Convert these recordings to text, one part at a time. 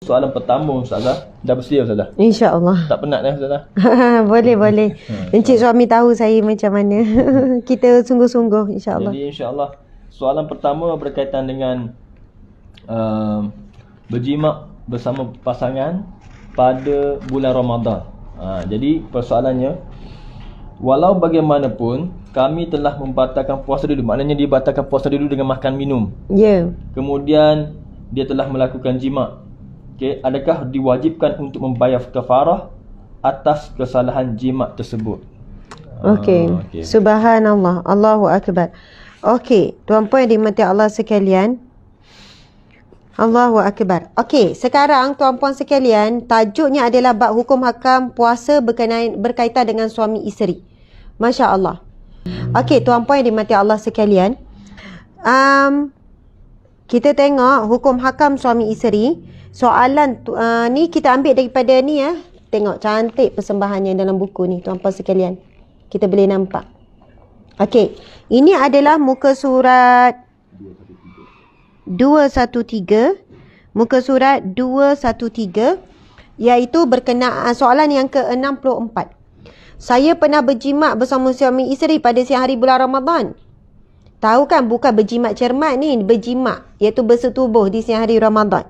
Soalan pertama Ustazah. Dah bersedia Ustazah? InsyaAllah. Tak penat Ustazah? Boleh. Encik suami tahu saya macam mana. Kita sungguh-sungguh insyaAllah. Jadi insyaAllah soalan pertama berkaitan dengan berjimat bersama pasangan pada bulan Ramadan. Jadi persoalannya, walau bagaimanapun kami telah membatalkan puasa dulu. Maknanya dia batalkan puasa dulu dengan makan minum. Ya. Kemudian dia telah melakukan jima'. Okey, adakah diwajibkan untuk membayar kafarah atas kesalahan jima' tersebut? Okey. Subhanallah. Allahu Akbar. Okey, tuan-puan yang dimati Allah sekalian. Allahu Akbar. Okey, sekarang tuan-puan sekalian, tajuknya adalah bab hukum hakam puasa berkaitan dengan suami isteri. Masya Allah. Okey, tuan-puan yang dimati Allah sekalian. Kita tengok hukum hakam suami isteri. Soalan ni kita ambil daripada ni ya. Tengok cantik persembahannya dalam buku ni tuan-puan sekalian. Kita boleh nampak. Okey, ini adalah muka surat 213. Muka surat 213, iaitu berkenaan soalan yang ke-64. Saya pernah berjimat bersama suami isteri pada siang hari bulan Ramadan. Tahu kan, bukan berjimat cermat ni, berjimat iaitu bersetubuh di siang hari Ramadan.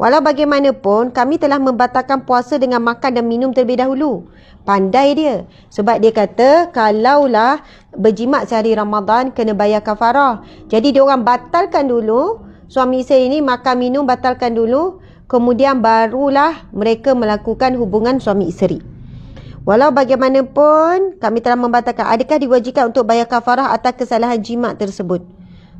Walau bagaimanapun, kami telah membatalkan puasa dengan makan dan minum terlebih dahulu. Pandai dia. Sebab dia kata, kalaulah berjimat sehari Ramadan, kena bayar kafarah. Jadi, dia orang batalkan dulu. Suami isteri ini makan minum, batalkan dulu. Kemudian, barulah mereka melakukan hubungan suami isteri. Walau bagaimanapun, kami telah membatalkan. Adakah diwajibkan untuk bayar kafarah atas kesalahan jimat tersebut?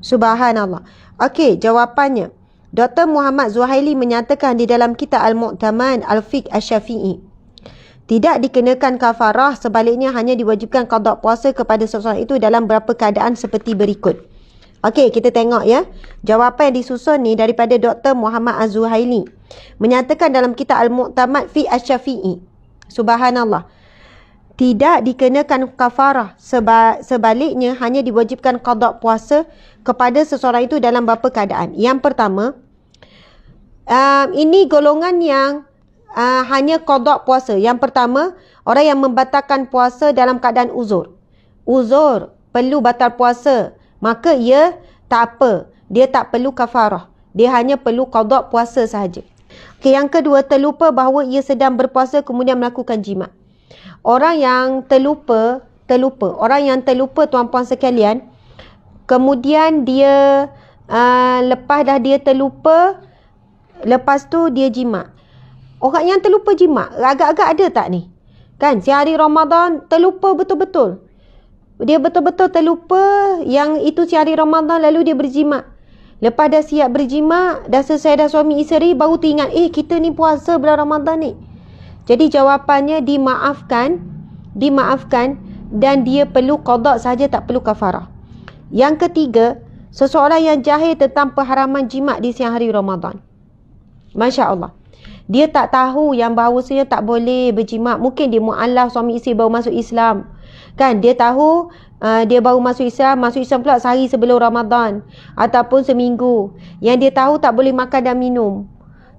Subhanallah. Okey, jawapannya. Dr. Muhammad Zuhaili menyatakan di dalam kitab Al-Mu'taman Al-Fiqh Asy-Syafi'i, tidak dikenakan kafarah, sebaliknya hanya diwajibkan qada puasa kepada seseorang itu dalam beberapa keadaan seperti berikut. Okey, kita tengok ya. Jawapan yang disusun ni daripada Dr. Muhammad Az-Zuhaili. Menyatakan dalam kitab Al-Mu'tamad fi Asy-Syafi'i. Subhanallah. Tidak dikenakan kafarah, sebaliknya hanya diwajibkan qada puasa kepada seseorang itu dalam beberapa keadaan. Yang pertama, ini golongan yang hanya qada puasa. Yang pertama, orang yang membatalkan puasa dalam keadaan uzur. Uzur perlu batal puasa, maka ia tak apa, dia tak perlu kafarah. Dia hanya perlu qada puasa sahaja. Okay, yang kedua, terlupa bahawa ia sedang berpuasa kemudian melakukan jimat. Orang yang terlupa, orang yang terlupa tuan-puan sekalian, kemudian dia lepas dah dia terlupa, lepas tu dia jimat. Orang yang terlupa jimat, agak-agak ada tak ni? Kan, sehari Ramadan terlupa betul-betul. Dia betul-betul terlupa yang itu sehari Ramadan, lalu dia berjimat. Lepas dah siap berjimat, dah selesai dah suami isteri, baru teringat, kita ni puasa bulan Ramadan ni. Jadi jawapannya dimaafkan dan dia perlu qada saja, tak perlu kafarah. Yang ketiga, seseorang yang jahil tentang perharaman jimat di siang hari Ramadan. Masya Allah. Dia tak tahu yang bahawasanya tak boleh berjimat. Mungkin dia mu'alaf, suami isteri baru masuk Islam. Kan, dia tahu dia baru masuk Islam pula sehari sebelum Ramadan ataupun seminggu. Yang dia tahu tak boleh makan dan minum.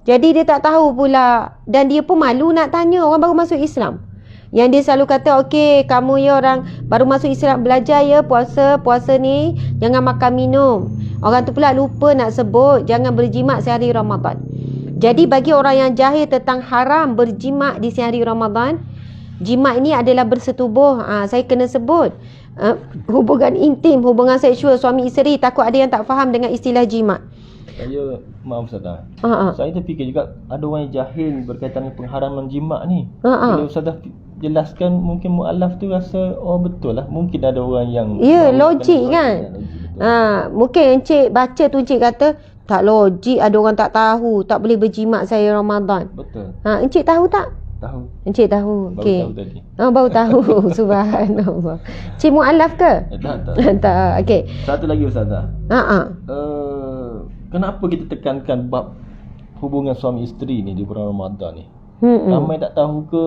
Jadi dia tak tahu pula, dan dia pun malu nak tanya orang baru masuk Islam. Yang dia selalu kata, okey, kamu ya orang baru masuk Islam, belajar ya puasa ni jangan makan minum. Orang tu pula lupa nak sebut jangan berjimat sehari Ramadan. Jadi bagi orang yang jahil tentang haram berjimat di sehari Ramadan, jimat ini adalah bersetubuh. Saya kena sebut hubungan intim, hubungan seksual suami isteri. Takut ada yang tak faham dengan istilah jimat. Saya maaf Ustazah. Saya terfikir juga ada orang yang jahil berkaitan dengan pengharaman jimat ni. Bila Ustazah jelaskan, mungkin mu'alaf tu rasa betul lah. Mungkin ada orang yang logik kan. Mungkin encik baca tu, encik kata tak logik, ada orang tak tahu tak boleh berjimat saya Ramadan. Betul. Encik tahu tak? Tahu. Encik tahu. Okey. Baru tahu tadi. Baru tahu. Subhanallah. Encik mu'alaf ke? Tak. Tak. Okey. Satu lagi Ustazah. Kenapa kita tekankan bab hubungan suami isteri ni di bulan Ramadan ni? Ramai tak tahu ke,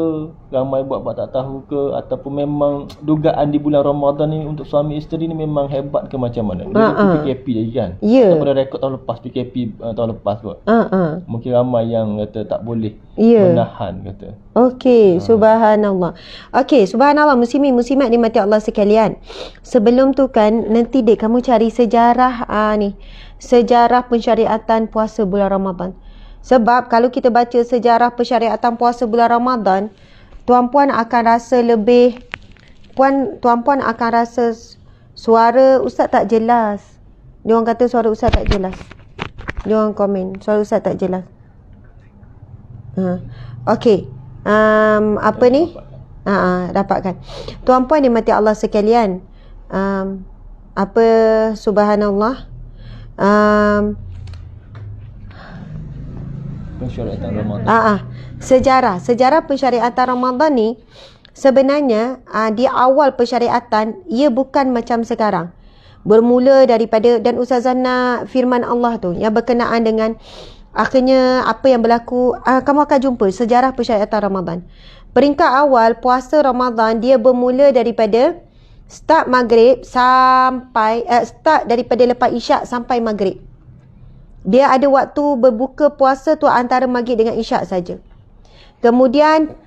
ramai buat-buat tak tahu ke, ataupun memang dugaan di bulan Ramadan ni untuk suami isteri ni memang hebat ke macam mana? Dia PKP lagi kan? Ya. Ataupun ada rekod tahun lepas PKP tahun lepas kot. Mungkin ramai yang kata tak boleh menahan kata. Okey, subhanallah. Okey, subhanallah muslimin muslimat dimati Allah sekalian. Sebelum tu kan nanti dek kamu cari sejarah ni. Sejarah pensyariatan puasa bulan Ramadan. Sebab kalau kita baca sejarah pensyariatan puasa bulan Ramadan, tuan-puan akan rasa lebih tuan-puan akan rasa suara ustaz tak jelas. Diorang kata suara ustaz tak jelas. Diorang komen suara ustaz tak jelas. Okey. Apa ni? Dapatkan. Tuan-puan dimati Allah sekalian. Apa subhanallah. Pensyariatan Ramadan. Sejarah pensyariatan Ramadan ni sebenarnya di awal pensyariatan ia bukan macam sekarang. Bermula daripada, dan Ustazah nak firman Allah tu yang berkenaan dengan akhirnya apa yang berlaku, kamu akan jumpa sejarah pensyariatan Ramadan. Peringkat awal puasa Ramadan dia bermula daripada start maghrib sampai start daripada lepas isyak sampai maghrib. Dia ada waktu berbuka puasa tu antara maghrib dengan isyak saja. Kemudian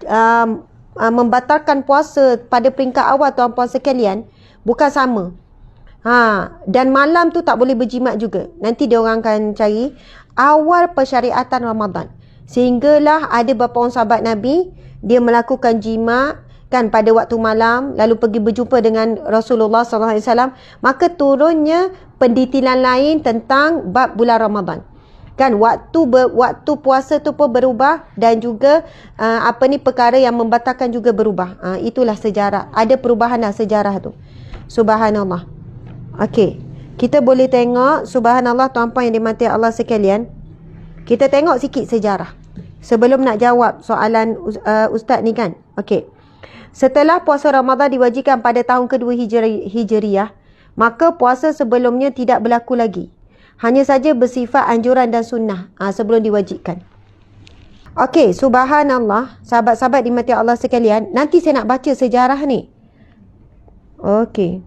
membatalkan puasa pada peringkat awal tuan-puan sekalian bukan sama. Dan malam tu tak boleh berjimat juga. Nanti dia orang akan cari awal pensyariatan Ramadan. Sehinggalah ada beberapa orang sahabat Nabi dia melakukan jima kan pada waktu malam, lalu pergi berjumpa dengan Rasulullah SAW. Maka turunnya pendetilan lain tentang bab bulan Ramadan. Kan waktu puasa tu pun berubah, dan juga perkara yang membatalkan juga berubah. Itulah sejarah. Ada perubahan dah sejarah tu. Subhanallah. Okey. Kita boleh tengok subhanallah tuan-puan yang dimati Allah sekalian. Kita tengok sikit sejarah sebelum nak jawab soalan ustaz ni kan. Okey. Setelah puasa Ramadan diwajibkan pada tahun kedua Hijriah, maka puasa sebelumnya tidak berlaku lagi. Hanya saja bersifat anjuran dan sunnah sebelum diwajibkan. Okey, subhanallah, sahabat-sahabat dimati Allah sekalian, nanti saya nak baca sejarah ni. Okey.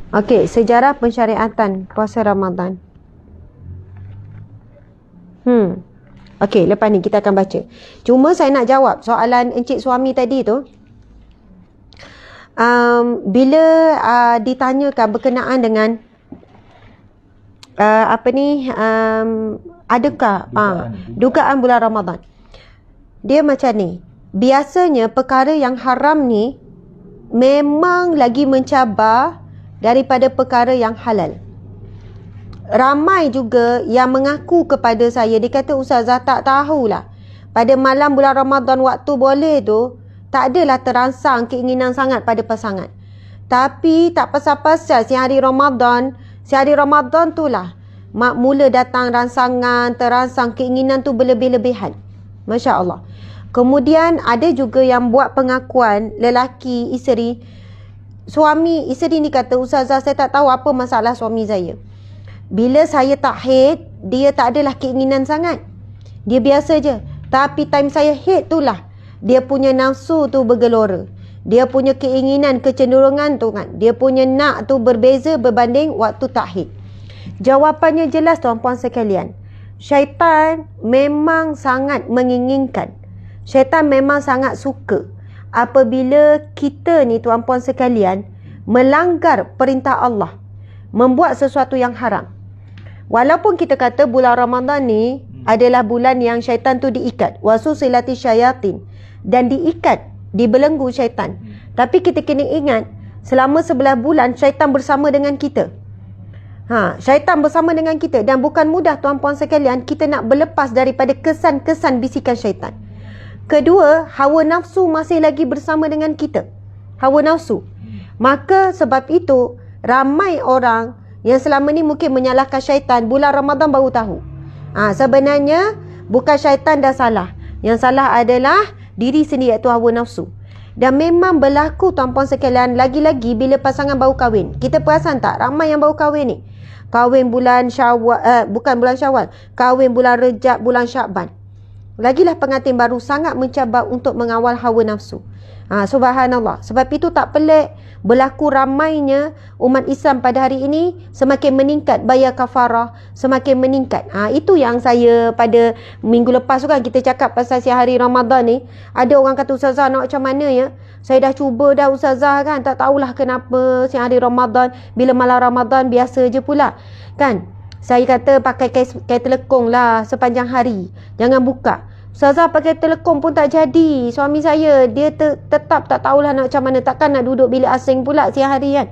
Okey, sejarah pensyariatan puasa Ramadan. Okey, lepas ni kita akan baca. Cuma saya nak jawab soalan encik suami tadi tu. Bila ditanyakan berkenaan dengan adakah dugaan bulan Ramadan, dia macam ni. Biasanya perkara yang haram ni memang lagi mencabar daripada perkara yang halal. Ramai juga yang mengaku kepada saya, dia kata Ustazah tak tahulah, pada malam bulan Ramadan waktu boleh tu tak adalah terangsang keinginan sangat pada pasangan. Tapi tak pasal-pasal sehari Ramadan tu lah mula datang rangsangan, terangsang keinginan tu berlebih-lebihan. Masya Allah. Kemudian ada juga yang buat pengakuan lelaki, isteri ni kata, Ustazah saya tak tahu apa masalah suami saya. Bila saya tak haid, dia tak adalah keinginan sangat. Dia biasa je. Tapi time saya haid tu lah dia punya nafsu tu bergelora. Dia punya keinginan, kecenderungan tu kan, dia punya nak tu berbeza berbanding waktu tak haid. Jawapannya jelas tuan-puan sekalian. Syaitan memang sangat menginginkan, syaitan memang sangat suka apabila kita ni tuan-puan sekalian melanggar perintah Allah, membuat sesuatu yang haram. Walaupun kita kata bulan Ramadan ni adalah bulan yang syaitan tu diikat, wasusilati syayatin, dan diikat, dibelenggu syaitan. Tapi kita kena ingat, selama 11 bulan syaitan bersama dengan kita. Syaitan bersama dengan kita, dan bukan mudah tuan-puan sekalian kita nak berlepas daripada kesan-kesan bisikan syaitan. Kedua, hawa nafsu masih lagi bersama dengan kita. Hawa nafsu. Maka sebab itu ramai orang yang selama ni mungkin menyalahkan syaitan, bulan Ramadan baru tahu. Sebenarnya bukan syaitan dah salah. Yang salah adalah diri sendiri, iaitu hawa nafsu. Dan memang berlaku tuan-puan sekalian, lagi-lagi bila pasangan baru kahwin. Kita perasan tak ramai yang baru kahwin ni? Kahwin bulan Syawal, bukan bulan Syawal, kahwin bulan Rejab, bulan Syakban. Lagilah pengantin baru sangat mencabar untuk mengawal hawa nafsu. Subhanallah. Sebab itu tak pelik berlaku ramainya umat Islam pada hari ini semakin meningkat bayar kafarah, semakin meningkat. Itu yang saya pada minggu lepas tu kan kita cakap pasal siang hari Ramadan ni. Ada orang kata, Ustazah nak macam mana ya? Saya dah cuba dah Ustazah kan, tak tahulah kenapa siang hari Ramadan, bila malam Ramadan biasa je pula. Kan? Saya kata pakai kain telekong lah sepanjang hari. Jangan buka. Ustazah pakai telekong pun tak jadi. Suami saya, dia tetap tak tahulah nak macam mana. Takkan nak duduk bilik asing pula siang hari kan.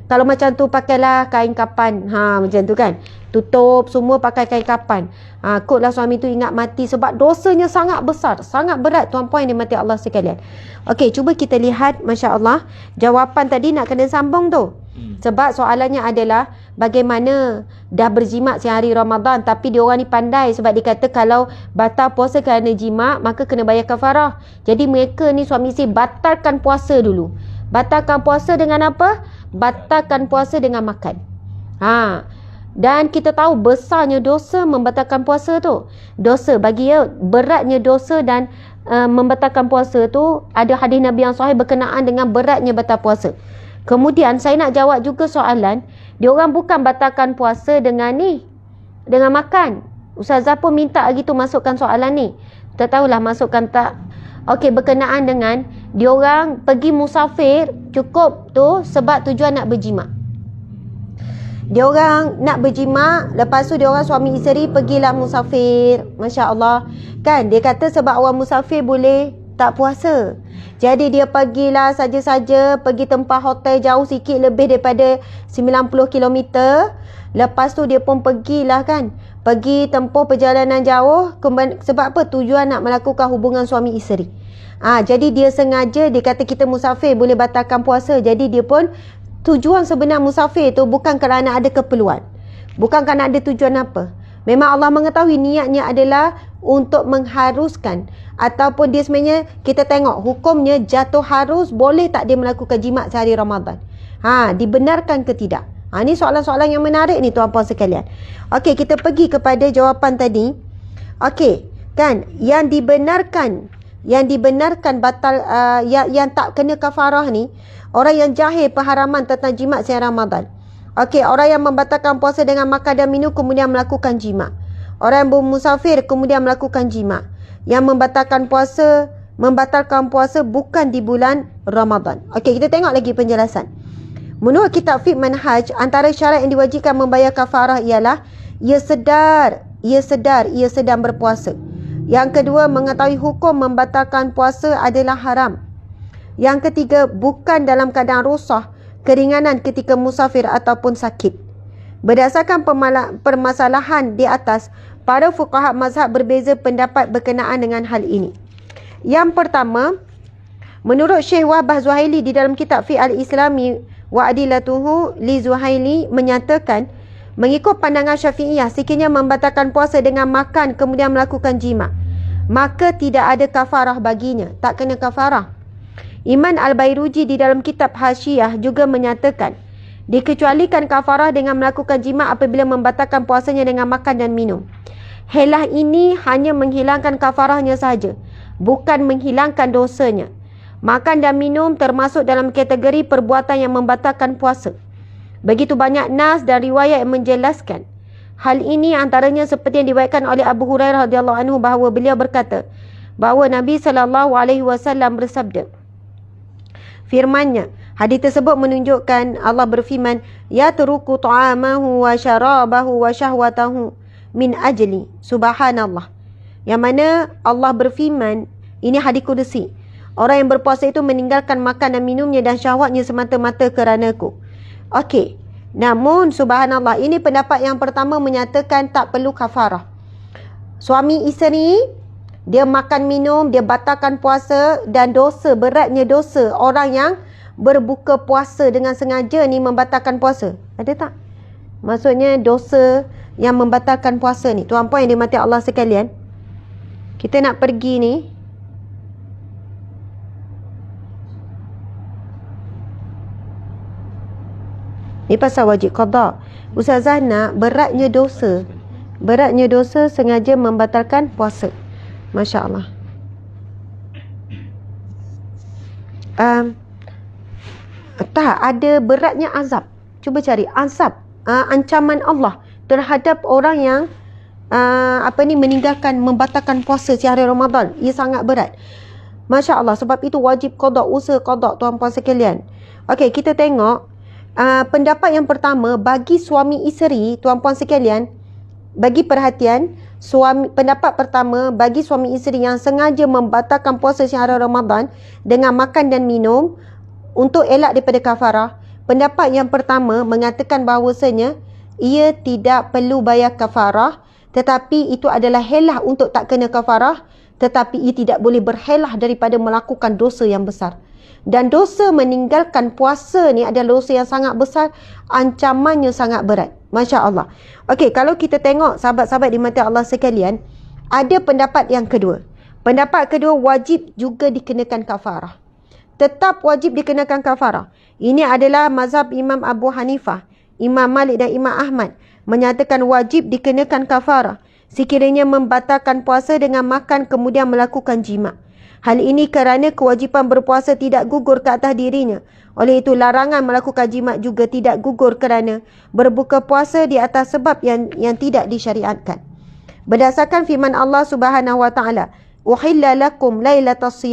Kalau macam tu pakailah kain kapan. Macam tu kan. Tutup semua pakai kain kapan. Kotlah suami tu ingat mati. Sebab dosanya sangat besar. Sangat berat tuan-puan yang dimati Allah sekalian. Okey, cuba kita lihat. Masya Allah. Jawapan tadi nak kena sambung tu. Sebab soalannya adalah bagaimana dah berjimat siang hari Ramadan tapi dia orang ni pandai sebab dia kata kalau batal puasa kerana jimat maka kena bayar kafarah. Jadi mereka ni suami isteri batalkan puasa dulu. Batalkan puasa dengan apa? Batalkan puasa dengan makan. Dan kita tahu besarnya dosa membatalkan puasa tu. Dosa bagi dia beratnya dosa dan membatalkan puasa tu ada hadis Nabi yang sahih berkenaan dengan beratnya batal puasa. Kemudian saya nak jawab juga soalan, dia orang bukan batalkan puasa dengan ni, dengan makan. Ustazah pun minta lagi tu masukkan soalan ni. Tak tahulah masukkan tak. Okey, berkenaan dengan dia orang pergi musafir cukup tu sebab tujuan nak berjimat. Dia orang nak berjimat, lepas tu dia orang suami isteri pergilah musafir. Masya Allah. Kan dia kata sebab orang musafir boleh tak puasa. Jadi dia pergilah saja-saja, pergi tempat hotel jauh sikit lebih daripada 90 km. Lepas tu dia pun pergilah kan. Pergi tempuh perjalanan jauh. Sebab apa? Tujuan nak melakukan hubungan suami isteri. Jadi dia sengaja, dia kata kita musafir boleh batalkan puasa. Jadi dia pun, tujuan sebenar musafir tu bukan kerana ada keperluan. Bukan kerana ada tujuan apa. Memang Allah mengetahui niatnya adalah untuk mengharuskan. Ataupun dia sebenarnya kita tengok hukumnya jatuh harus, boleh tak dia melakukan jimat sehari Ramadan. Dibenarkan ke tidak? Ni soalan-soalan yang menarik ni tuan-puan sekalian. Okey, kita pergi kepada jawapan tadi. Okey, kan yang dibenarkan batal yang tak kena kafarah ni orang yang jahil pengharaman tentang jimat sehari Ramadan. Okey, orang yang membatalkan puasa dengan makan dan minum kemudian melakukan jimat. Orang yang bermusafir kemudian melakukan jimat. Yang membatalkan puasa bukan di bulan Ramadan. Okey, kita tengok lagi penjelasan. Menurut kitab Fiqh Manhaj, antara syarat yang diwajibkan membayar kafarah ialah ia sedang berpuasa. Yang kedua, mengetahui hukum membatalkan puasa adalah haram. Yang ketiga, bukan dalam keadaan rusah, keringanan ketika musafir ataupun sakit. Berdasarkan permasalahan di atas, para fuqaha mazhab berbeza pendapat berkenaan dengan hal ini. Yang pertama, menurut Syekh Wahbah Zuhaili di dalam kitab Fiqh al-Islami wa Adilatuhu li Zuhaili menyatakan, mengikut pandangan Syafi'iyah, sekiranya membatalkan puasa dengan makan kemudian melakukan jimat, maka tidak ada kafarah baginya, tak kena kafarah. Iman Al-Bairuji di dalam kitab Hasyiah juga menyatakan, dikecualikan kafarah dengan melakukan jimat apabila membatalkan puasanya dengan makan dan minum. Helah ini hanya menghilangkan kafarahnya sahaja, bukan menghilangkan dosanya. Makan dan minum termasuk dalam kategori perbuatan yang membatalkan puasa. Begitu banyak nas dan riwayat yang menjelaskan hal ini, antaranya seperti yang diriwayatkan oleh Abu Hurairah radhiyallahu anhu bahawa beliau berkata bahawa Nabi SAW bersabda, firman-Nya, hadis tersebut menunjukkan Allah berfirman, ya turuku ta'amahu wa syarabahu wa syahwatahu min ajli. Subhanallah. Yang mana Allah berfirman, ini hadis kudusi, orang yang berpuasa itu meninggalkan makan dan minumnya dan syahwatnya semata-mata kerana-Ku. Okey, namun subhanallah, ini pendapat yang pertama menyatakan tak perlu kafarah. Suami isteri, dia makan minum, dia batalkan puasa, dan dosa, beratnya dosa orang yang berbuka puasa dengan sengaja ni membatalkan puasa. Ada tak? Maksudnya dosa yang membatalkan puasa ni. Tuan-puan yang dimati Allah sekalian, kita nak pergi ni. Ni pasal wajib qada. Ustazah nak beratnya dosa. Beratnya dosa sengaja membatalkan puasa. Masya Allah. Tak ada beratnya azab. Cuba cari azab, ancaman Allah terhadap orang yang meninggalkan, membatalkan puasa sehari Ramadan. Ia sangat berat. Masya Allah. Sebab itu wajib qada, usaha qada tuan-puan sekalian. Okey, kita tengok pendapat yang pertama bagi suami isteri, tuan-puan sekalian, bagi perhatian, pendapat pertama bagi suami isteri yang sengaja membatalkan puasa sehari Ramadan dengan makan dan minum untuk elak daripada kafarah. Pendapat yang pertama mengatakan bahawasanya ia tidak perlu bayar kafarah, tetapi itu adalah helah untuk tak kena kafarah, tetapi ia tidak boleh berhelah daripada melakukan dosa yang besar. Dan dosa meninggalkan puasa ni adalah dosa yang sangat besar, ancamannya sangat berat. Masya Allah. Okey, kalau kita tengok sahabat-sahabat di mata Allah sekalian, ada pendapat yang kedua. Pendapat kedua wajib juga dikenakan kafarah. Tetap wajib dikenakan kafarah. Ini adalah mazhab Imam Abu Hanifah, Imam Malik dan Imam Ahmad menyatakan wajib dikenakan kafarah sekiranya membatalkan puasa dengan makan kemudian melakukan jima'. Hal ini kerana kewajipan berpuasa tidak gugur ke atas dirinya. Oleh itu larangan melakukan jima' juga tidak gugur kerana berbuka puasa di atas sebab yang tidak disyariatkan. Berdasarkan firman Allah Subhanahu wa taala, "Uhilla lakum lailatas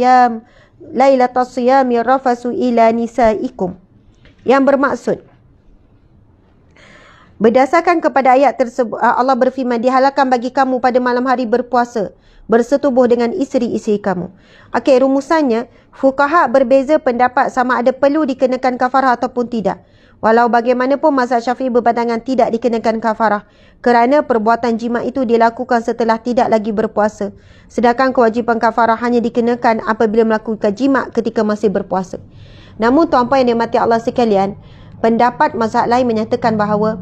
siyami rafasu ila nisaikum." Yang bermaksud, berdasarkan kepada ayat tersebut, Allah berfirman, dihalalkan bagi kamu pada malam hari berpuasa, bersetubuh dengan isteri-isteri kamu. Okey, rumusannya, fuqaha berbeza pendapat sama ada perlu dikenakan kafarah ataupun tidak. Walau bagaimanapun mazhab Syafi'i berpandangan tidak dikenakan kafarah kerana perbuatan jima' itu dilakukan setelah tidak lagi berpuasa. Sedangkan kewajipan kafarah hanya dikenakan apabila melakukan jima' ketika masih berpuasa. Namun tuan-puan yang dirahmati Allah sekalian, pendapat mazhab lain menyatakan bahawa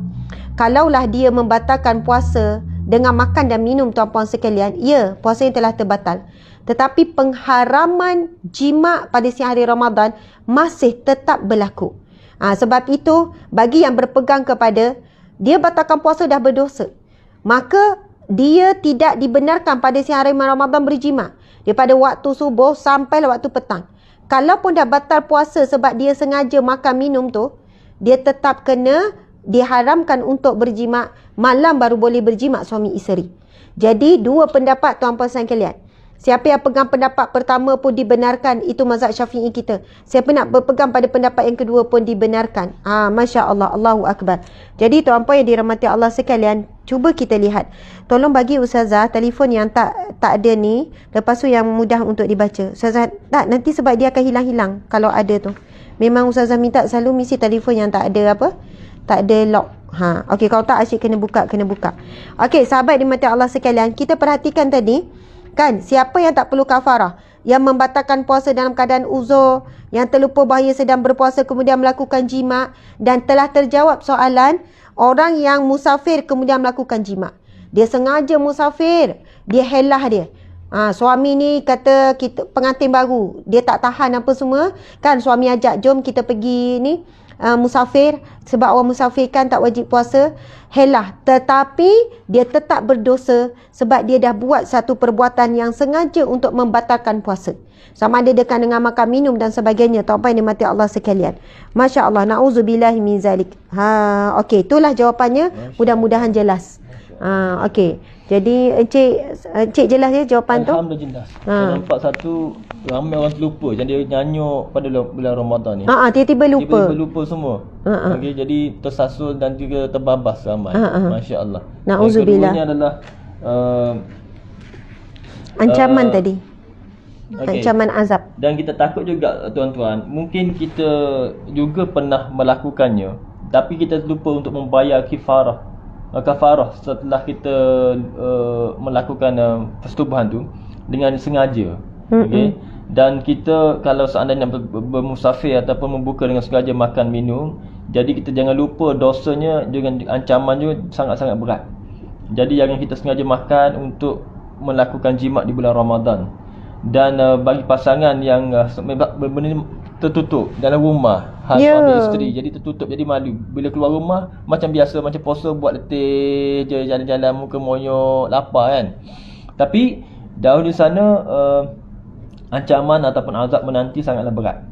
kalaulah dia membatalkan puasa dengan makan dan minum, tuan-puan sekalian, ya, puasa yang telah terbatal. Tetapi pengharaman jima' pada siang hari Ramadan masih tetap berlaku. Sebab itu, bagi yang berpegang kepada dia batalkan puasa dah berdosa, maka dia tidak dibenarkan pada siang hari Ramadan berjima' daripada waktu subuh sampai waktu petang. Kalaupun dah batal puasa sebab dia sengaja makan minum tu, dia tetap kena diharamkan untuk berjima', malam baru boleh berjima' suami isteri. Jadi dua pendapat tuan-puan sekalian. Siapa yang pegang pendapat pertama pun dibenarkan, itu mazhab Syafi'i kita. Siapa nak berpegang pada pendapat yang kedua pun dibenarkan. Masya Allah, Allahu Akbar. Jadi tuan-puan yang dirahmati Allah sekalian, cuba kita lihat. Tolong bagi Ustazah telefon yang tak ada ni, lepas tu yang mudah untuk dibaca. Ustazah, tak, nanti sebab dia akan hilang-hilang kalau ada tu. Memang Ustazah minta selalu mesti telefon yang tak ada apa? Tak ada lock. Okey, kalau tak asyik kena buka. Okey, sahabat di mata Allah sekalian, kita perhatikan tadi, kan, siapa yang tak perlu kafarah? Yang membatalkan puasa dalam keadaan uzur, yang terlupa bahawa sedang berpuasa kemudian melakukan jima', dan telah terjawab soalan orang yang musafir kemudian melakukan jima'. Dia sengaja musafir, dia helah dia. Suami ni kata kita pengantin baru, dia tak tahan apa semua, kan, suami ajak jom kita pergi ni musafir, sebab orang musafir kan tak wajib puasa, helah, tetapi dia tetap berdosa sebab dia dah buat satu perbuatan yang sengaja untuk membatalkan puasa, sama ada dengan makan minum dan sebagainya. Tuan-tuan yang dimati Allah sekalian, Masya Allah, na'udzubillahi min zalik. Okey, itulah jawapannya, mudah-mudahan jelas. Okey, jadi Encik jelas ya jawapan tu? Alhamdulillah. Saya nampak satu, ramai orang terlupa. Jadi dia nyanyuk pada bulan Ramadan ni. Tiba-tiba lupa. Tiba-tiba lupa semua. Okey, jadi tersasul dan juga terbabas ramai. Masya Allah. Na'udzubillah. Yang keduanya adalah ancaman tadi. Okay. Ancaman azab. Dan kita takut juga tuan-tuan, mungkin kita juga pernah melakukannya, tapi kita lupa untuk membayar kafarah setelah kita melakukan persetubuhan tu dengan sengaja. Okey, dan kita kalau seandainya bermusafir ataupun membuka dengan sengaja makan minum, jadi kita jangan lupa dosanya dengan ancamannya sangat-sangat berat. Jadi jangan kita sengaja makan untuk melakukan jima' di bulan Ramadan. Dan bagi pasangan yang tertutup dalam rumah, khas Ya. suami isteri. Jadi tertutup, jadi malu. Bila keluar rumah macam biasa, macam puasa buat letih je, jalan-jalan muka monyok, lapar kan. Tapi dahulu sana ancaman ataupun azab menanti sangatlah berat.